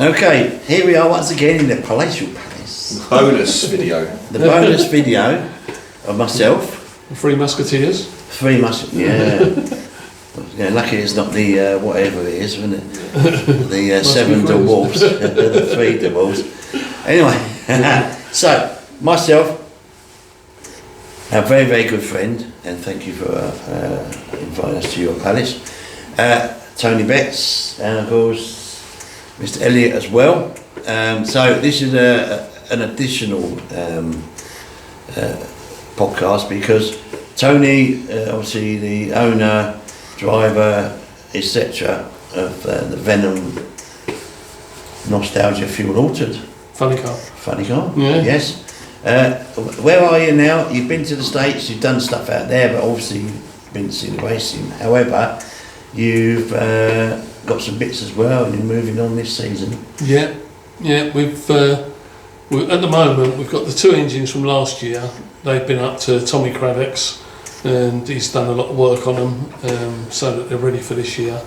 Okay, here we are once again in the Palatial Palace. Bonus video. The bonus video of myself. The Three Musketeers. Yeah, lucky it's not the whatever it is, isn't it? The seven dwarfs, the three dwarfs. Anyway, so myself, a very, very good friend, and thank you for inviting us to your palace. Tony Betts, and of course Mr. Elliot as well. So this is an additional podcast because Tony, obviously the owner, driver, etc. of the Venom Nostalgia Fuel Altered. Funny car. Funny car, Yeah. yes. Where are you now? You've been to the States, you've done stuff out there, but obviously you've been to see the racing. However, you've got some bits as well, and you're moving on this season. Yeah. We've at the moment we've got the two engines from last year. They've been up to Tommy Craddock's, and he's done a lot of work on them so that they're ready for this year.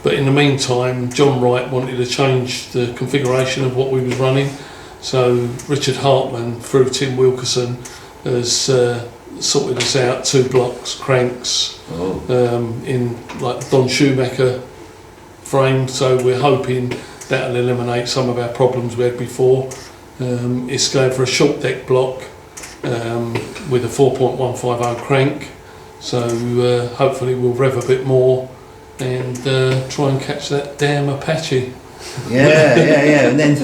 But in the meantime, John Wright wanted to change the configuration of what we was running. So Richard Hartman through Tim Wilkerson has sorted us out 2 blocks, cranks, in like Don Schumacher frame. So we're hoping that'll eliminate some of our problems we had before. It's going for a short deck block with a 4.150 crank. So hopefully we'll rev a bit more and try and catch that damn Apache. Yeah. And then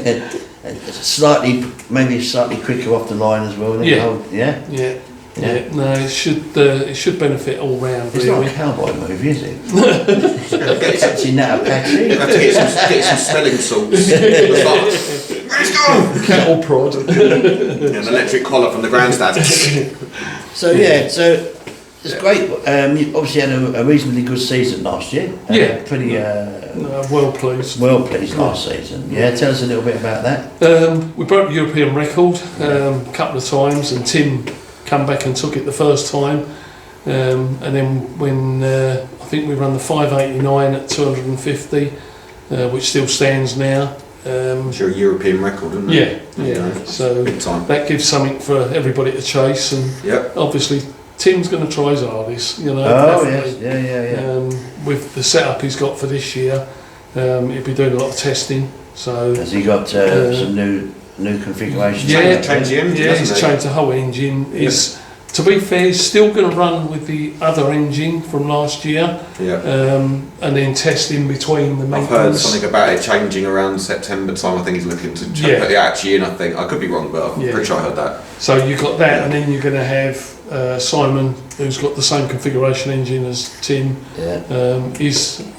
maybe slightly quicker off the line as well. Yeah. No, it should benefit all round. It's really. not a cowboy movie, is it? It's in that Apache. You have to get some smelling salts. Let's go! Cattle prod. An electric collar from the grandstand. So it's great. You obviously had a reasonably good season last year. Pretty well pleased. Last season. Yeah, tell us a little bit about that. We broke the European record a couple of times, and Tim come back and took it the first time. And then when I think we ran the 589 at 250, which still stands now. It's your European record, isn't it? Yeah. So big time. that gives something for everybody to chase, and obviously Tim's going to try his hardest, you know. Oh yes, yeah. With the setup he's got for this year, he'll be doing a lot of testing. So has he got some new configurations? Changed the engine, he's changed the whole engine. To be fair, he's still going to run with the other engine from last year, and then test in between the maintenance. I've heard something about it changing around September time. I think he's looking to put it actually in. I think I could be wrong, but I'm pretty sure I heard that. So you've got that, and then you're going to have Simon, who's got the same configuration engine as Tim. I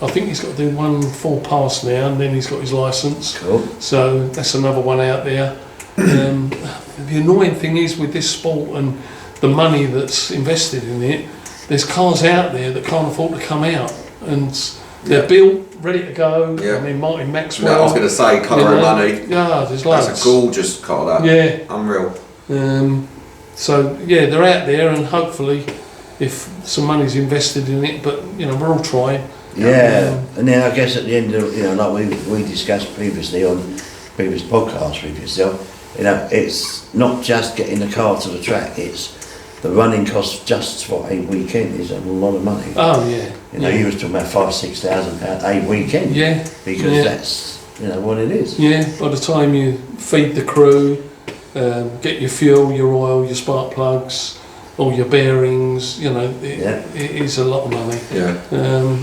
think he's got to do 1 full pass now, and then he's got his licence. Cool. So that's another one out there. The annoying thing is with this sport and the money that's invested in it, there's cars out there that can't afford to come out, and they're built, ready to go. I mean, Martin Maxwell. I was going to say, colour and money. Yeah, there's loads. That's a gorgeous car, that. Yeah. Unreal. So they're out there, and hopefully, if some money's invested in it, but we're all trying. Yeah, and then I guess at the end of like we discussed previously on previous podcasts with yourself, it's not just getting the car to the track; it's the running cost just for a weekend is a lot of money. Oh yeah. You was talking about £5,000-6,000 a weekend. Yeah. Because that's what it is. Yeah. By the time you feed the crew, get your fuel, your oil, your spark plugs, all your bearings, it is a lot of money. Yeah.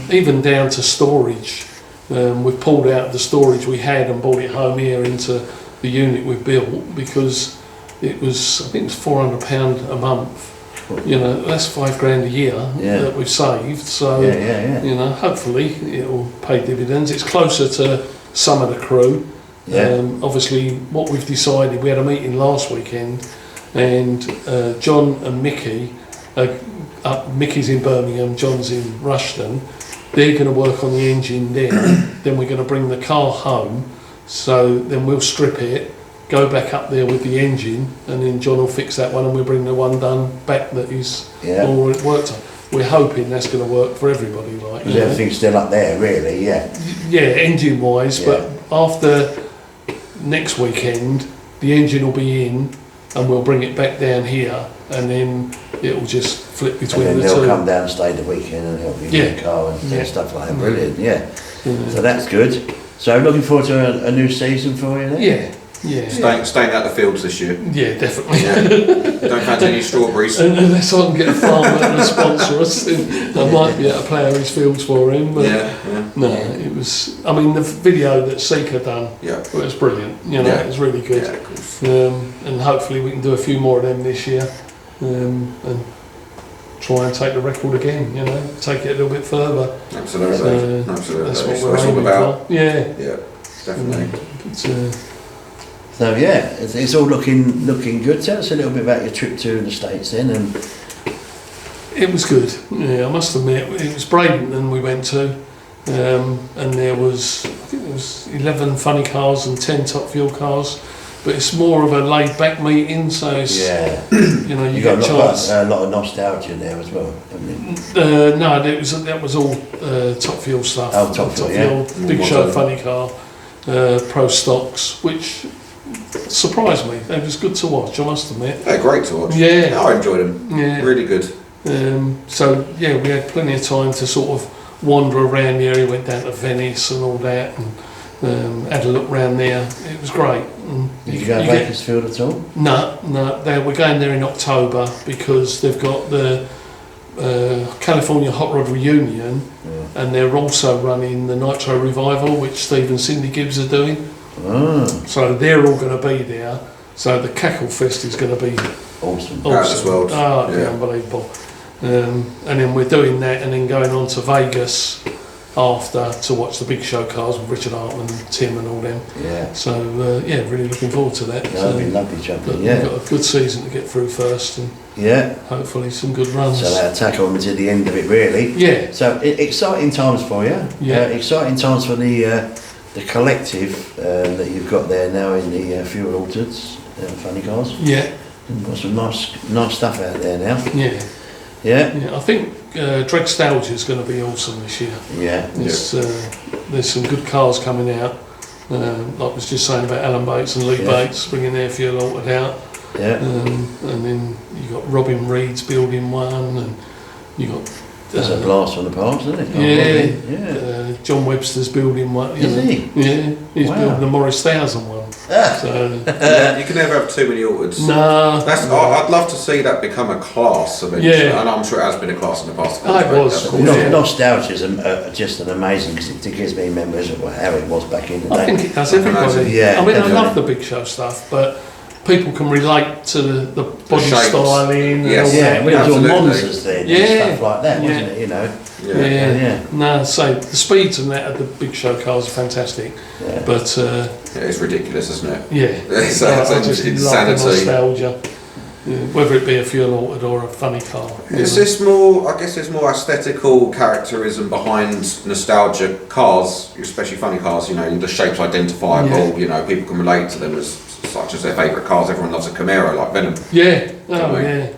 Even down to storage. We've pulled out the storage we had and brought it home here into the unit we've built because it was, I think it was £400 a month. That's $5,000 a year that we've saved. So, hopefully it'll pay dividends. It's closer to some of the crew. Obviously, what we've decided, we had a meeting last weekend, and John and Mickey, Mickey's in Birmingham, John's in Rushden. They're going to work on the engine there. Then we're going to bring the car home. So then we'll strip it, go back up there with the engine, and then John will fix that one, and we'll bring the one done back that he's already worked on. We're hoping that's going to work for everybody, like. Because everything's still up there, really, Yeah, engine-wise, but after next weekend the engine will be in, and we'll bring it back down here, and then it'll just flip between and then the they'll two. come down and stay the weekend and help you get a car and stuff like that. Brilliant, yeah. So that's good. So looking forward to a new season for you then? Yeah. Staying out the fields this year. Yeah, definitely. Yeah. Don't fancy any strawberries. Unless I can get a farmer to sponsor us, then I might be able to plough his fields for him. But no, it was. I mean, the video that Seeker done was brilliant. You know, it was really good. Yeah, of course. And hopefully we can do a few more of them this year, and try and take the record again. You know, take it a little bit further. Absolutely. Absolutely. That's what it's all about. For. Yeah. Yeah, definitely. So yeah, it's all looking good. Tell us a little bit about your trip to the States then. And it was good. Yeah, I must admit, it was Bradenton we went to, and there was, I think there was 11 funny cars and 10 top fuel cars. But it's more of a laid back meeting, so it's, you know, you get got a chance. a lot of nostalgia there as well, haven't you? No, that was all top fuel stuff. Oh, top fuel, Big Show funny car, pro stocks, which surprised me. It was good to watch, I must admit. They're great to watch. Yeah. I enjoyed them. Yeah. Really good. So yeah, we had plenty of time to sort of wander around the area. Went down to Venice and all that, and had a look round there. It was great. Did you go to Bakersfield at all? No. We're going there in October because they've got the California Hot Rod Reunion, and they're also running the Nitro Revival, which Steve and Cindy Gibbs are doing. So they're all going to be there. So the Cackle Fest is going to be awesome. Out of this world. Oh, yeah, unbelievable. And then we're doing that, and then going on to Vegas after to watch the Big Show cars with Richard Hartman, Tim, and all them. Yeah. So really looking forward to that. That'll be lovely jumping. We've got a good season to get through first, and hopefully some good runs. So that'll tackle on to the end of it, really. Yeah. So exciting times for you. Yeah. Exciting times for the collective that you've got there now in the Fuel Orchards, funny cars. Yeah. You've got some nice stuff out there now. Yeah. Yeah. I think Dregstalgia is going to be awesome this year. Yeah. There's some good cars coming out. Like I was just saying about Alan Bates and Lee Bates bringing their Fuel Altered out. Yeah. And then you got Robin Reed's building one, and you got. That's a blast from the past, isn't it? John Webster's building one. Is he? Yeah, he's building the Morris 1000 one. So, you can never have too many Altereds. No. I'd love to see that become a class eventually. Yeah. And I'm sure it has been a class in the past. Oh, it was. Nostalgia is just an amazing, because it gives me memories of how it was back in the day. I think it does everybody. Yeah, I mean, I love the Big Show stuff, but people can relate to the body styling and all that. We had all monsters then and stuff like that, wasn't it? You know. Yeah. No, so the speeds and that of the Big Show cars are fantastic, but it's ridiculous, isn't it? Yeah, it's just insanity. Love the nostalgia. Whether it be a fuel altered or a funny car. Is this more? I guess there's more aesthetical characterism behind nostalgia cars, especially funny cars. You know, the shape's identifiable. Yeah. You know, people can relate to them as such as their favourite cars. Everyone loves a Camaro, like Venom. Yeah. Oh, yeah.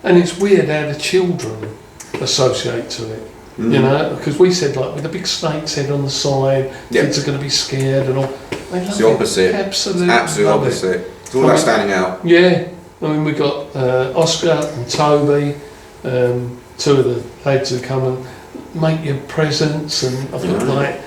And it's weird how the children associate to it. You know, because we said like with the big snake's head on the side, kids are going to be scared and all. It's the opposite. Absolutely. Absolute opposite. It's all about standing out. Yeah. I mean, we got Oscar and Toby, two of the lads who come and make your presents, and I've got like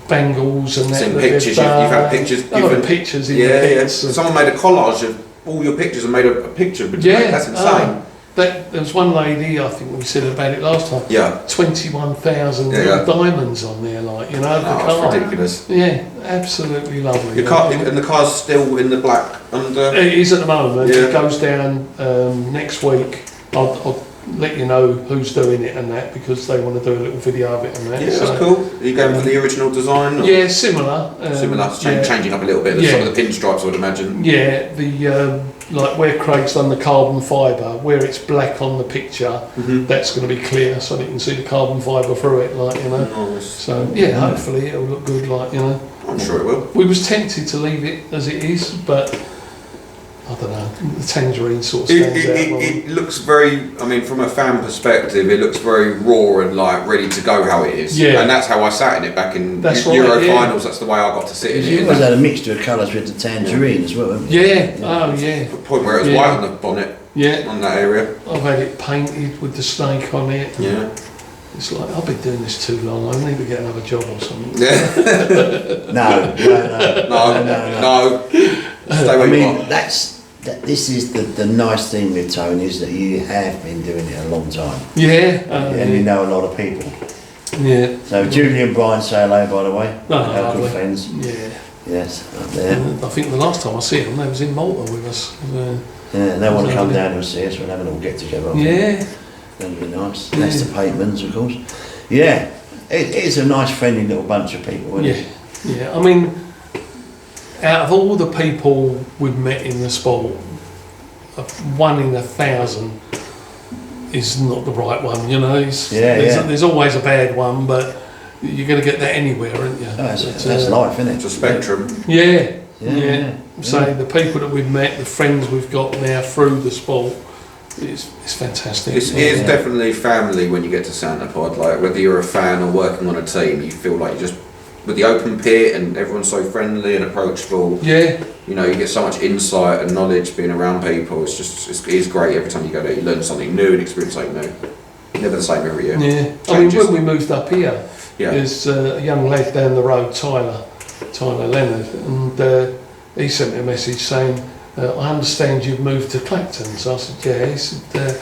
bangles and that. Seen pictures. You've had pictures. I've got pictures in the bits. Someone made a collage of all your pictures and made a picture. That's insane. There was one lady, I think we said about it last time. Yeah. 21,000 diamonds on there, like, you know, the car. It's ridiculous. Yeah, absolutely lovely. Your car, and the car's still in the black under. It is at the moment. It goes down next week. I'll let you know who's doing it and that, because they want to do a little video of it and that. Yeah, that's cool. Are you going for the original design? Or? Yeah, similar. Changing up a little bit. Some of the pinstripes, I would imagine. Yeah, the like where Craig's done the carbon fibre, where it's black on the picture, that's going to be clear, so that you can see the carbon fibre through it, like, you know. Nice. So hopefully it'll look good, like, you know. I'm sure it will. We was tempted to leave it as it is, but I don't know, the tangerine sort of stands out. more. It looks very, I mean, from a fan perspective, it looks very raw and like ready to go how it is. Yeah. And that's how I sat in it back in That's Euro right, yeah. finals. That's the way I got to sit in You it. always had a mixture of colours with the tangerine as well, haven't you? Yeah, oh yeah, The point where it was Yeah. white on the bonnet yeah. on that area. I've had it painted with the snake on it. Yeah. It's like, I've been doing this too long, I need to get another job or something. Yeah. No. No. Stay where I you mean, are. this is the nice thing with Tony is that you have been doing it a long time, Yeah, and you know a lot of people. yeah. So Julie and Brian say hello, by the way. Oh, Our lovely. good friends. Yeah. Yes, up there. I think the last time I see them, they was in Malta with us. Yeah, they want to come Lovely. down and see us. We'll have a little get together. Yeah, That'd be nice. Yeah. That's the Patemans, of course. Yeah, it is a nice, friendly little bunch of people, isn't yeah, it? yeah. I mean, out of all the people we've met in the sport, 1 in 1,000 is not the right one. You know, there's always a bad one, but you're going to get that anywhere, aren't you? Oh, that's life, isn't it? It's a spectrum. Yeah, Yeah, yeah. yeah. So the people that we've met, the friends we've got now through the sport, it's fantastic. It is definitely family when you get to Santa Pod. Like whether you're a fan or working on a team, you feel like you just with the open pit and everyone's so friendly and approachable. Yeah, You know, you get so much insight and knowledge being around people. It is great every time you go there. You learn something new and experience something new. Never the same every year. yeah. I mean, Changes. when we moved up here, Yeah. there's a young lad down the road, Tyler Leonard, and he sent me a message saying, I understand you've moved to Clacton. So I said, yeah. He said,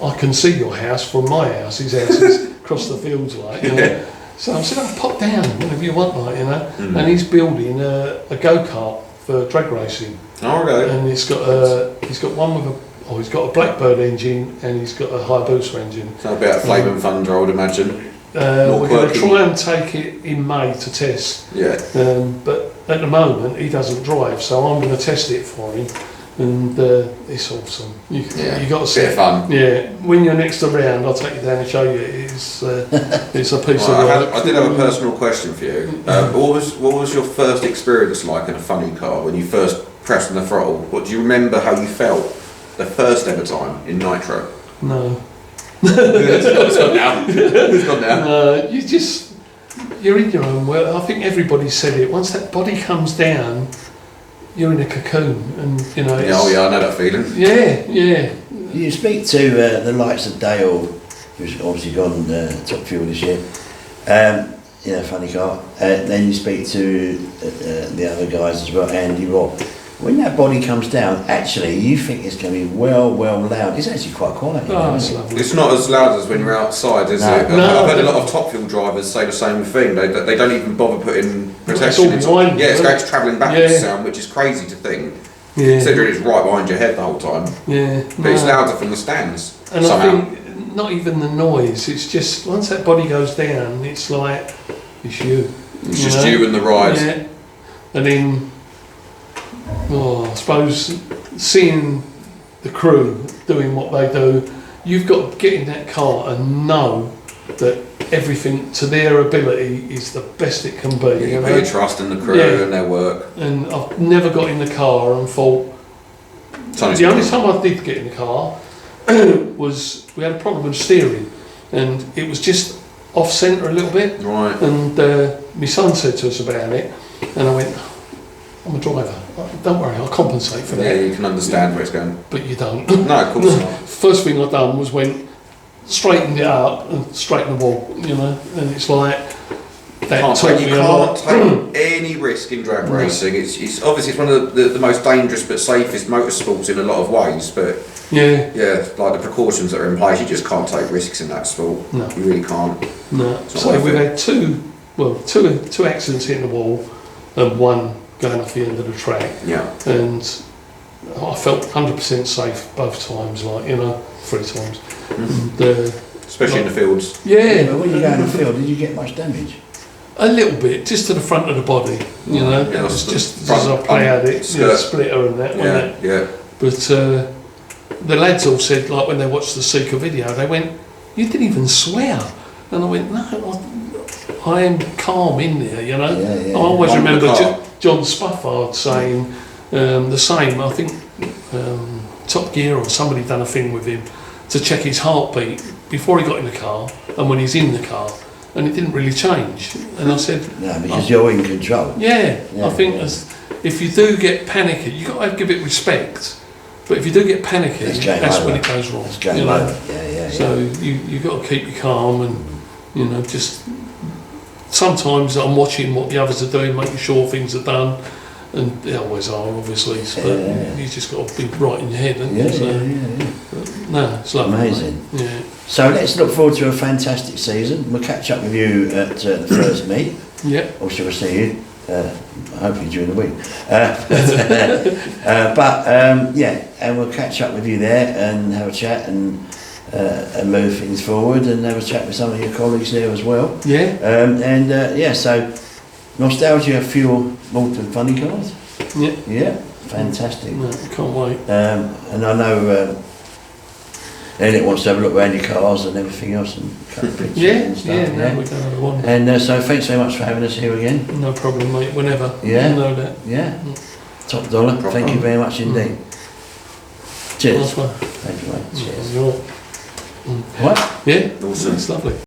I can see your house from my house. His house is across the fields, like, you know. Yeah. So I said, I'll pop down whenever you want, like, you know. Mhm. And he's building a go-kart for drag racing. Oh, okay. And he's got one with he's got a Blackbird engine and he's got a Hayabusa engine. So a bit of flame and thunder, I would imagine. We're going to quirky. try and take it in May to test. Yeah. But at the moment he doesn't drive, so I'm going to test it for him, and it's awesome. You got to see Bit of it. fun. Yeah, when you're next around, I'll take you down and show you. It's a piece of work. I did have a personal question for you. What was your first experience like in a funny car when you first pressed on the throttle? What do you remember how you felt the first ever time in Nitro? No. It's gone now. It's gone now. You're in your own world. I think everybody said it. Once that body comes down, you're in a cocoon, and you know. Yeah, oh yeah, I know that feeling. Yeah, yeah. You speak to the likes of Dale, who's obviously gone top fuel this year. Funny car. Then you speak to the other guys as well, Andy, Rob. When that body comes down, actually, you think it's going to be well loud. It's actually quite quiet. Oh, it's lovely. It's not as loud as when you're outside, is No. it? No. I've heard a lot of top fuel drivers say the same thing. They don't even bother putting protection all behind you, Yeah, it's isn't going travelling backwards Yeah. sound, which is crazy to think. Yeah, Considering it's right behind your head the whole time. yeah. But it's louder from the stands. And somehow. I think not even the noise. It's just once that body goes down, it's like it's you. It's just you and the ride. Yeah. And then, I suppose seeing the crew doing what they do, you've got to get in that car and know that everything to their ability is the best it can be. You You put know? your trust in the crew Yeah. and their work. And I've never got in the car and thought. Tony's The only good. time I did get in the car was we had a problem with steering, and it was just off centre a little bit. Right. And my son said to us about it, and I went, I'm a driver. Don't worry, I'll compensate for Yeah, that. you can understand where it's going. But you don't. No, of course not. First thing I done was straightened it up and straightened the wall, you know. And it's like that taught You me a lot. can't take any risk in drag racing. It's obviously it's one of the most dangerous but safest motorsports in a lot of ways. But Yeah, yeah, like the precautions that are in place, you just can't take risks in that sport. No. You really can't. no. It's not So worth we've it. had two accidents hitting the wall, and one going off the end of the track. Yeah. And I felt 100% safe both times, like, you know, 3 times. And, Especially in the fields. Yeah, but when you go in the field, did you get much damage? a little bit, just to the front of the body, you know. Yeah, It's the just front as I play at it, you know, skirt. splitter and that, wasn't it? Yeah. But the lads all said, like, when they watched the Seeker video, they went, "You didn't even swear." And I went, "No, I am calm in there, you know." Yeah, yeah. I always On the remember car. John Spufford saying the same. I think Top Gear or somebody done a thing with him to check his heartbeat before he got in the car and when he's in the car, and it didn't really change. And I said, No, because you're in control. yeah, Yeah, I think yeah. if you do get panicky, you've got to give it respect. But if you do get panicky, It's game that's over. when it goes wrong. It's game you know? over. Yeah. So you've got to keep you calm and, you know, just sometimes I'm watching what the others are doing, making sure things are done, and they always are, obviously, but Yeah. you just got to be right in your head, haven't Yeah, you? So, yeah. no, it's lovely. Amazing. mate. Yeah. So let's look forward to a fantastic season. We'll catch up with you at the first meet. Yeah. Or shall we see you? Hopefully during the week. Yeah, and we'll catch up with you there and have a chat and move things forward and have a chat with some of your colleagues there as well. Yeah. So nostalgia fuel Malton funny cars. Yeah. Yeah, fantastic. No, can't wait. And I know Elliot wants to have a look around your cars and everything else and cut the pictures and stuff. Yeah, no, we don't have one. And so thanks very much for having us here again. No problem, mate. Whenever. Yeah. You know that. Yeah, top dollar. Thank you very much indeed. Cheers. Nice one. Thank you, mate. Cheers. You're right. What? Yeah. Awesome. It's lovely.